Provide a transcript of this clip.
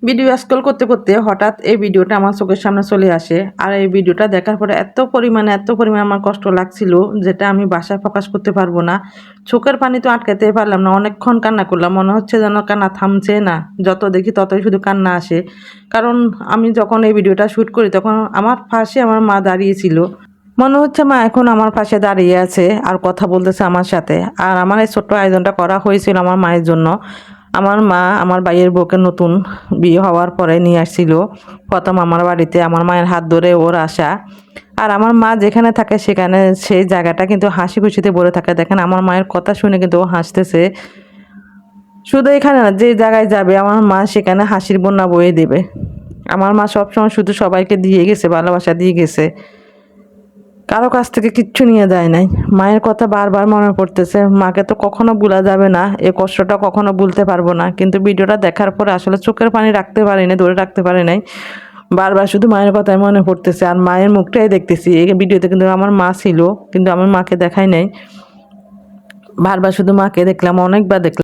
Video scroll করতে করতে হঠাৎ এই ভিডিওটা আমার চোখের সামনে চলে আসে। আর এই ভিডিওটা দেখার পরে এত পরিমাণে আমার কষ্ট লাগছিল, যেটা আমি বাসায় প্রকাশ করতে পারবো না। চোখের পানি তো আটকাতে পারলাম না, অনেকক্ষণ কান্না করলাম, মনে হচ্ছে যেন কান্না থামছে না, যত দেখি ততই শুধু কান্না আসে। কারণ আমি যখন এই ভিডিওটা শ্যুট করি তখন আমার পাশে আমার মা দাঁড়িয়েছিল, মনে হচ্ছে মা এখন আমার পাশে দাঁড়িয়ে আছে আর কথা বলতেছে আমার সাথে। আর আমার এই ছোট্ট আয়োজনটা করা হয়েছিল আমার মায়ের জন্য। আমার মা আমার ভাইয়ের বউকে নতুন বিয়ে হওয়ার পরে নিয়ে আসছিল প্রথম আমার বাড়িতে, আমার মায়ের হাত ধরে ওর আসা। আর আমার মা যেখানে থাকে সেখানে সেই জায়গাটা কিন্তু হাসি খুশিতে ভরে থাকে। দেখেন আমার মায়ের কথা শুনে কিন্তু ও হাসতেছে। শুধু এখানে না, যে জায়গায় যাবে আমার মা সেখানে হাসির বন্যা বয়ে দেবে। আমার মা সবসময় শুধু সবাইকে দিয়ে গেছে, ভালোবাসা দিয়ে গেছে, কারো কাছ থেকে কিচ্ছু নিয়ে যায় নাই। মায়ের কথা বারবার মনে পড়তেছে, মাকে তো কখনো ভোলা যাবে না, এই কষ্টটা কখনো ভুলতে পারবো না। কিন্তু ভিডিওটা দেখার পরে আসলে চোখের পানি রাখতে পারি নাই, ধরে রাখতে পারি নাই, বারবার শুধু মায়ের কথাই মনে পড়তেছে আর মায়ের মুখটাই দেখতেছি। এই ভিডিওতে কিন্তু আমার মা ছিল, কিন্তু আমার মাকে দেখাই নাই, বারবার শুধু মাকে দেখলাম, অনেকবার দেখলাম।